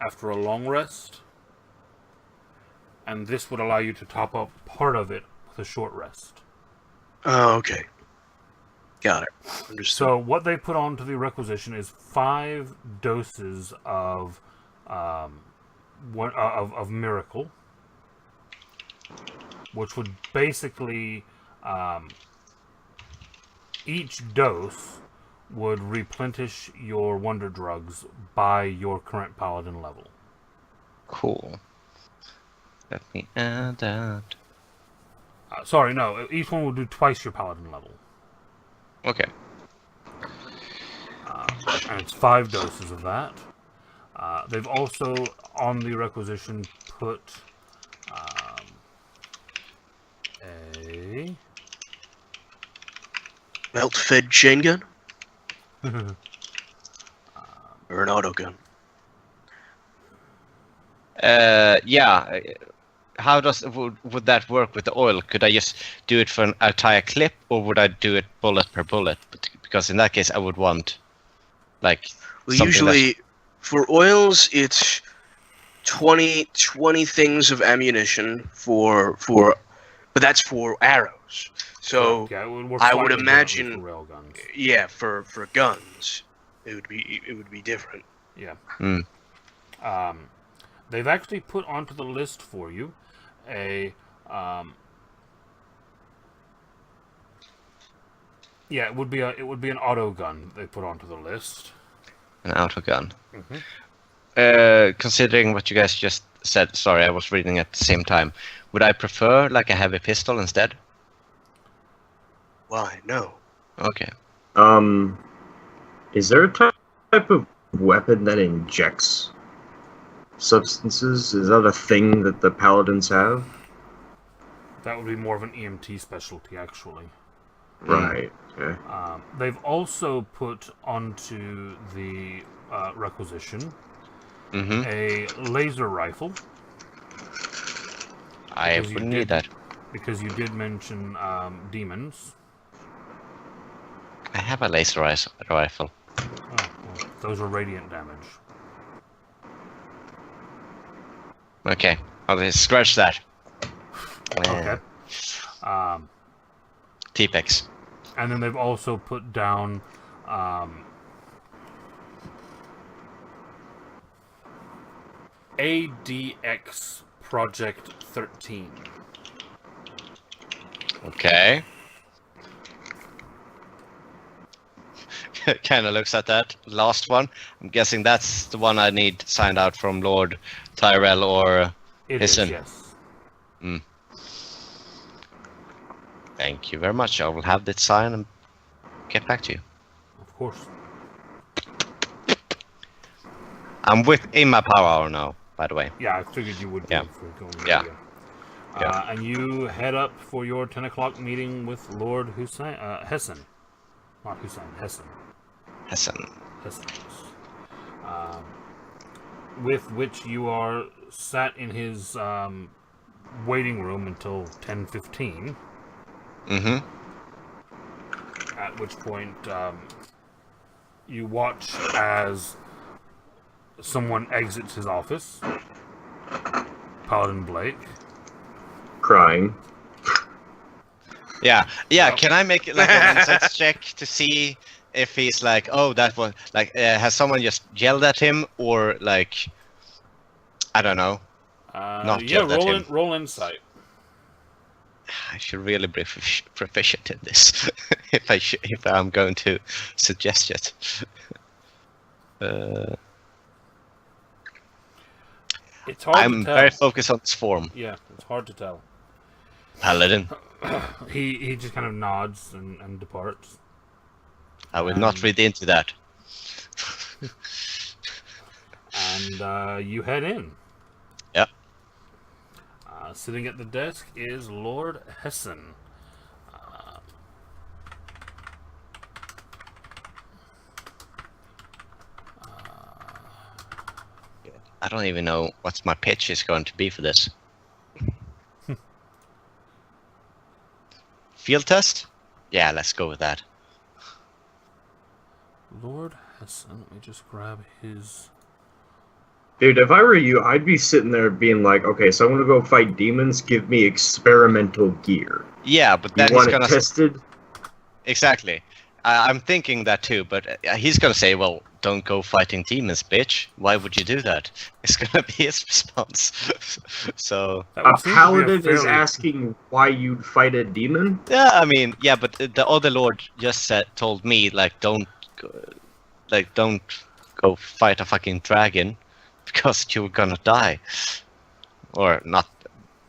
after a long rest, and this would allow you to top up part of it with a short rest. Oh, okay. Got it. Understood. So what they put onto the requisition is 5 doses of miracle, which would basically each dose would replenish your wonder drugs by your current paladin level. Cool. Let me add that. Sorry, no. Each one will do twice your paladin level. Okay. And it's 5 doses of that. They've also, on the requisition, put a... Melt-fed chain gun? Or an auto gun? Yeah. How would that work with the oil? Could I just do it for an entire clip, or would I do it bullet per bullet? Because in that case, I would want like. Well, usually for oils, it's 20 things of ammunition for, but that's for arrows. So yeah, I would imagine, for railguns. Yeah, for guns, it would be different. Yeah. Mm. They've actually put onto the list for you it would be an auto gun they put onto the list. An auto gun. Mm-hmm. Considering what you guys just said, sorry, I was reading at the same time. Would I prefer like a heavy pistol instead? Why? No. Okay. Is there a type of weapon that injects substances? Is that a thing that the paladins have? That would be more of an EMT specialty, actually. Right. Okay. They've also put onto the requisition a laser rifle. I would need that. Because you did mention demons. I have a laser rifle. Oh, well, those are radiant damage. Okay, I'll just scratch that. Okay. T-Pex. And then they've also put down ADX Project 13. Okay. Kind of looks at that last one. I'm guessing that's the one I need signed out from Lord Tyrell or Hisson. Yes. Thank you very much. I will have that signed and get back to you. Of course. I'm within my power hour now, by the way. Yeah, I figured you would be for going Yeah. And you head up for your 10 o'clock meeting with Lord Hesson. Not Hussein, Hesson. Hisson. With which you are sat in his waiting room until 10:15. At which point you watch as someone exits his office. Paladin Blake. Crying. Yeah. Can I make like an insights check to see if he's like, oh, that was like, has someone just yelled at him, or like, I don't know, not yelled at him. Roll insight. I should really be proficient in this if I'm going to suggest it. It's hard I'm to tell. very focused on this form. Yeah, it's hard to tell. Paladin. He just kind of nods and departs. I will not read into that. And you head in. Yep. Sitting at the desk is Lord Hesson. I don't even know what my pitch is going to be for this. Field test? Yeah, let's go with that. Lord Hesson, let me just grab his Dude, if I were you, I'd be sitting there being like, okay, so I'm gonna go fight demons, give me experimental gear. Yeah, but You then he's want it gonna tested? exactly. I'm thinking that too, but he's gonna say, "Well, don't go fighting demons, bitch. Why would you do that?" It's gonna be his response. So That A would seem to be paladin is fairly- asking why you'd fight a demon? yeah, I mean, yeah, but the other lord just told me don't go fight a fucking dragon because you're gonna die, or not.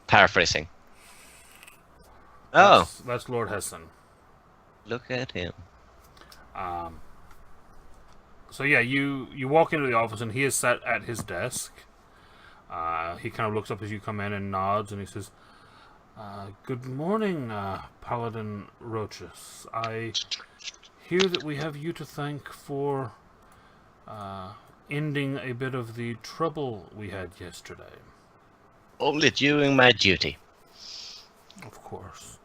Paraphrasing. Oh, That's Lord Hessen. look at him. So yeah, you walk into the office and he is sat at his desk. He kind of looks up as you come in and nods, and he says, "Good morning, Paladin Rochus. I hear that we have you to thank for ending a bit of the trouble we had yesterday." Only doing my duty. Of course.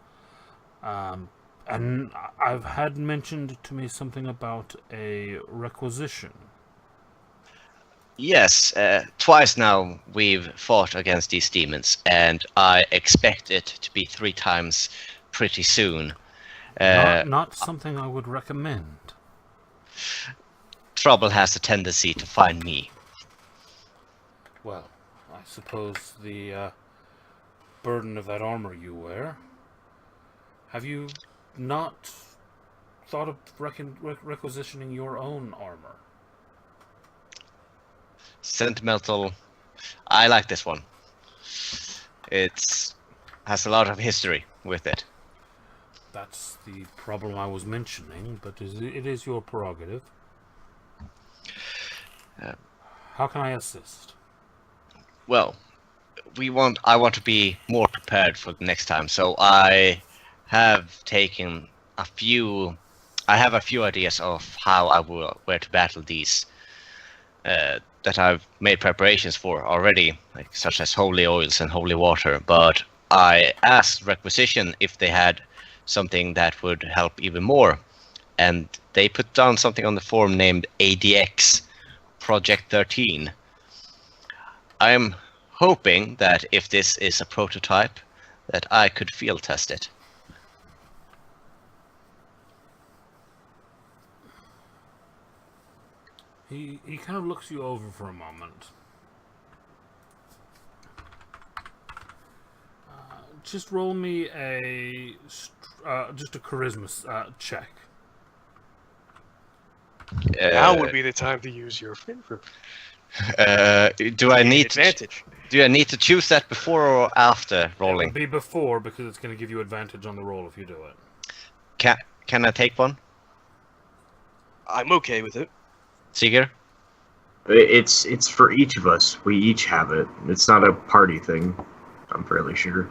And I've had mentioned to me something about a requisition. Yes, twice now we've fought against these demons, and I expect it to be 3 times pretty soon. Not something I would recommend. Trouble has a tendency to find me. Well, I suppose the burden of that armor you wear. Have you not thought of requisitioning your own armor? Sentimental. I like this one. Has a lot of history with it. That's the problem I was mentioning, but it is your prerogative. How can I assist? Well, I want to be more prepared for the next time, so I have taken a few ideas of where to battle these that I've made preparations for already, like such as holy oils and holy water, but I asked Requisition if they had something that would help even more, and they put down something on the forum named ADX Project 13. I'm hoping that if this is a prototype, that I could field test it. He kind of looks you over for a moment. Just roll me just a charisma check. Now would be the time to use your favor. Do I need advantage? Do I need to choose that before or after rolling? It would be before, because it's going to give you advantage on the roll if you do it. Can I take one? I'm okay with it. Seeger? It's for each of us. We each have it. It's not a party thing. I'm fairly sure.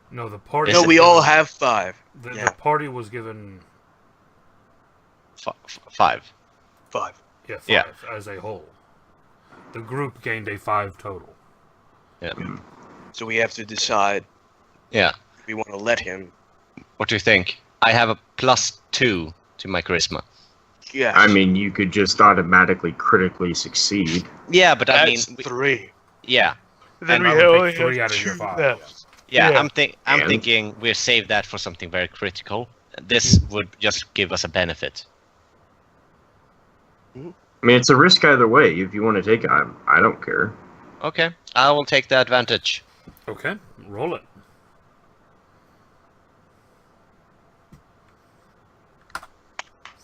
No, the party. No, we all have 5. The party was given 5. 5. five Yeah. as a whole. The group gained a 5 total. Yeah. So we have to decide Yeah. if we want to let him. What do you think? I have a +2 to my charisma. Yeah. I mean, you could just automatically critically succeed. Yeah, but I mean, that's 3. yeah, Then I we would only take 3 have out of your 2 5. left. yeah. Yeah. I'm And- thinking we'll save that for something very critical. This would just give us a benefit. I mean, it's a risk either way. If you want to take it, I don't care. Okay, I will take the advantage. Okay, roll it.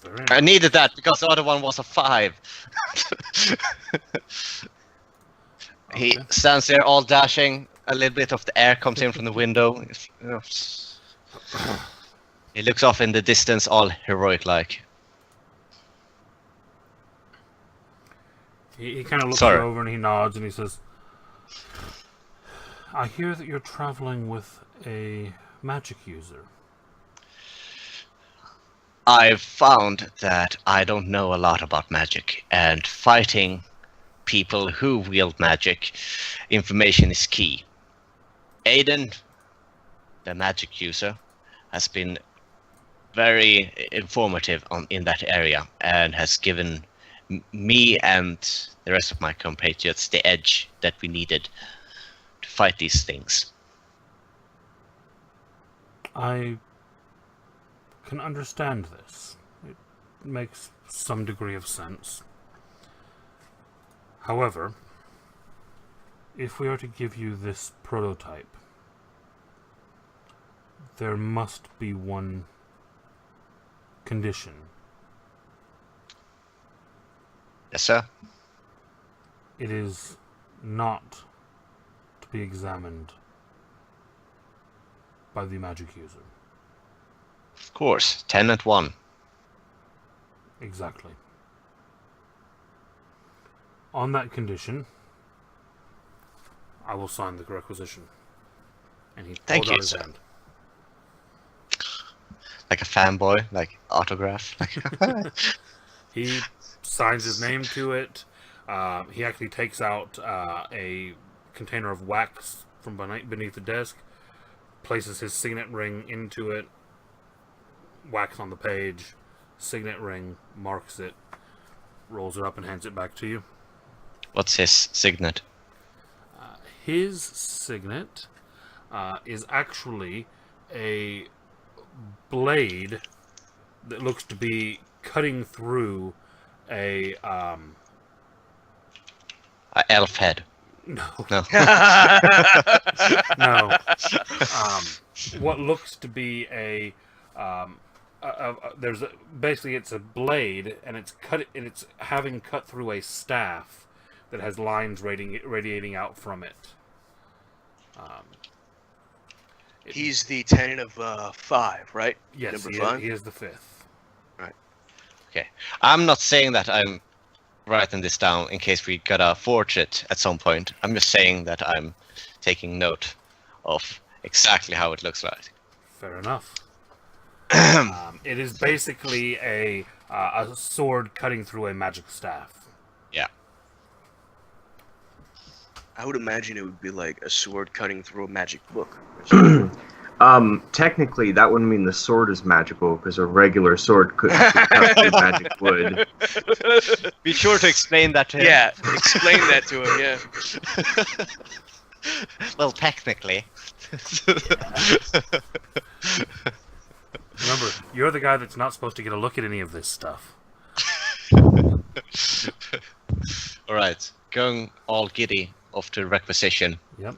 Very I needed that because the other one was a 5. He Okay. stands there all dashing. A little bit of the air comes in from the window. He looks off in the distance, all heroic-like. He kind of looks Sorry. you over and he nods and he says, "I hear that you're traveling with a magic user." I've found that I don't know a lot about magic, and fighting people who wield magic, information is key. Aiden, the magic user, has been very informative in that area and has given me and the rest of my compatriots the edge that we needed to fight these things. I can understand this. It makes some degree of sense. However, if we are to give you this prototype, there must be one condition. Yes, sir. It is not to be examined by the magic user. Of course, 10 at 1. Exactly. On that condition, I will sign the requisition. And he Thank pulled you, out his sir. hand. Like a fanboy, like autograph. He signs his name to it. He actually takes out a container of wax from beneath the desk, places his signet ring into it, wax on the page, signet ring, marks it, rolls it up and hands it back to you. What's his signet? His signet is actually a blade that looks to be cutting through a Elf head. no No. no what looks to be there's basically it's a blade and it's having cut through a staff that has lines radiating out from it. He's the tenant of 5, right? Yes, Number 5? he is the 5th. Okay. I'm not saying that I'm writing this down in case we gotta forge it at some point. I'm just saying that I'm taking note of exactly how it looks like. Fair enough. It is basically a sword cutting through a magic staff. Yeah. I would imagine it would be like a sword cutting through a magic book. Technically, that wouldn't mean the sword is magical, because a regular sword couldn't cut through magic wood. Be sure to explain that to him. Yeah, explain that to him, yeah. Well, technically. Remember, you're the guy that's not supposed to get a look at any of this stuff. Alright, going all giddy off to requisition. Yep.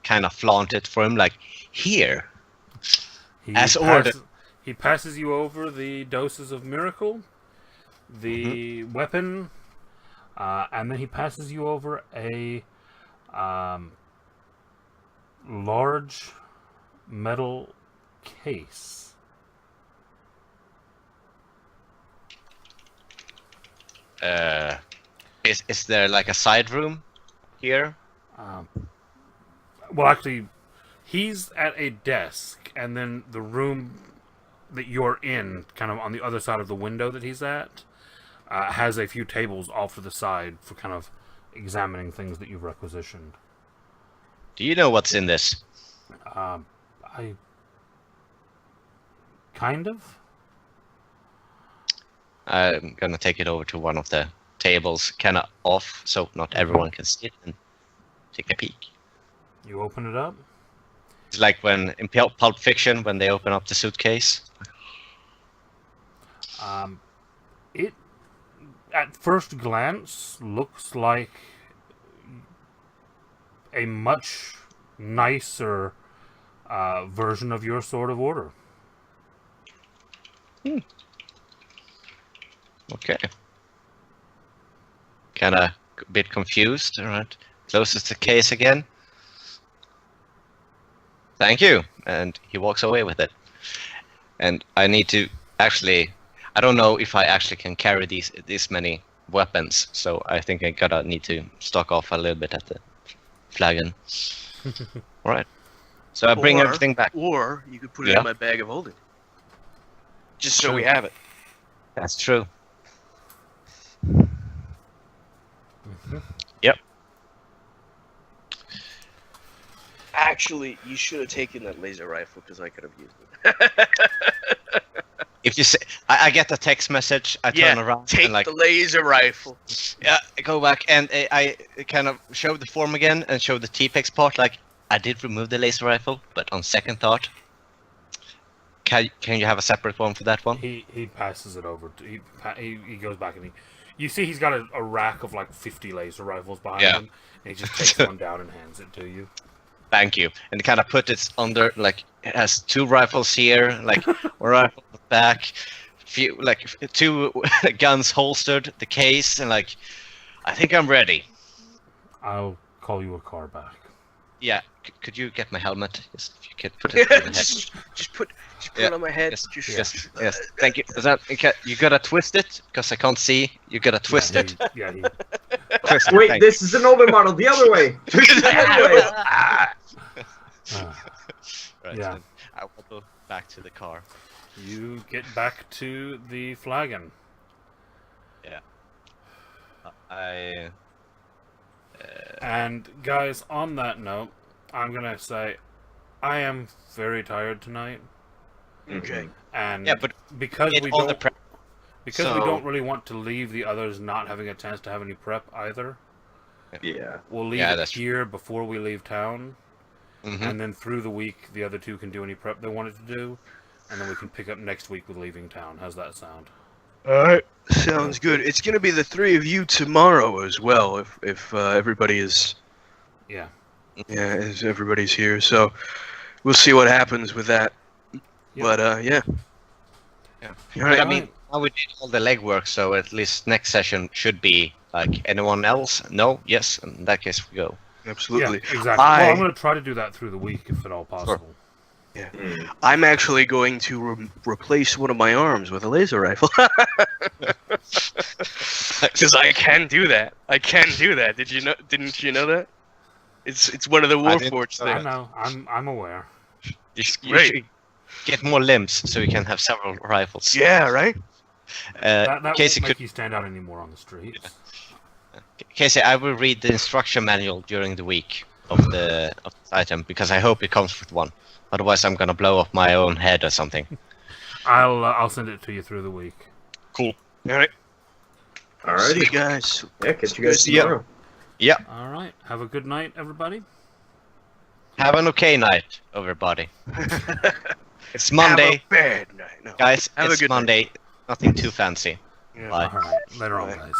Kind of flaunt it for him, like, here. He As ordered. He passes you over the doses of miracle, the weapon, and then he passes you over a large metal case. Is there like a side room here? Well, actually, he's at a desk, and then the room that you're in, kind of on the other side of the window that he's at, has a few tables off to the side for kind of examining things that you've requisitioned. Do you know what's in this? I kind of. I'm gonna take it over to one of the tables, kind of off, so not everyone can see it, and take a peek. You open it up. It's like when in Pulp Fiction when they open up the suitcase. It, at first glance, looks like a much nicer version of your Sword of Order. Okay. Kind of a bit confused. All right. Closes the case again. Thank you. And he walks away with it. And I need to actually, I don't know if I actually can carry this many weapons, so I think I gotta need to stock off a little bit at the flagon. All right. So I bring everything back. Or you could put it in my bag of holding. Just so we have it. That's true. Mm-hmm. Yep. Actually, you should have taken that laser rifle because I could have used it. If you say, I get a text message, I turn around Take and like, the laser rifle. yeah, I go back and I kind of show the form again and show the T-Pex part. Like, I did remove the laser rifle, but on second thought, can you have a separate one for that one? He passes it over. He goes back and you see he's got a rack of like 50 laser rifles behind him, and he just takes one down and hands it to you. Thank you. And kind of put it under, like, it has 2 rifles here, like, one rifle back, few, like, 2 guns holstered, the case, and like, I think I'm ready. I'll call you a car back. Yeah, could you get my helmet? Yes, if you could put it on my head. just put it on my head. Yes. Thank you. Is that okay? You gotta twist it because I can't see. You gotta twist it. Twist it, Wait, this is an older model. The other way. The other way. Right, Yeah. so I will go back to the car. You get back to the flagon. Yeah. And guys, on that note, I'm gonna say I am very tired tonight. Okay. And Yeah, but because get we all the don't prep. because we So- don't really want to leave the others not having a chance to have any prep either. Yeah. We'll leave Yeah, it that's true. here before we leave town, Mhm. and then through the week the other two can do any prep they wanted to do, and then we can pick up next week with leaving town. How's that sound? Alright. Sounds good. It's gonna be the 3 of you tomorrow as well, if everybody is Yeah. if everybody's here. So we'll see what happens with that. Yep. But yeah. Yeah. All right. I mean, now we did all the legwork, so at least next session should be like anyone else. No, yes. In that case, we go. Absolutely. Yeah, exactly. Well, I'm going to try to do that through the week if at all possible. I'm actually going to replace one of my arms with a laser rifle. Because I can do that. I can do that. Did you know? Didn't you know that? It's one of the Warforged I things. know. I'm aware. You Great. should get more limbs so you can have several rifles. Yeah. Right. That Casey, won't make you stand out anymore on the streets. Casey, I will read the instruction manual during the week of the item because I hope it comes with one. Otherwise, I'm gonna blow up my own head or something. I'll send it to you through the week. Cool. All right. See you Alrighty. guys. Yeah, catch you guys See ya. tomorrow. Yeah. All right. Have a good night, everybody. Have an okay night, everybody. It's Monday, Have a bad night. No. guys. Have a It's good night. Monday. Nothing too fancy. Yeah. Bye. All right. Later on, Bye. guys.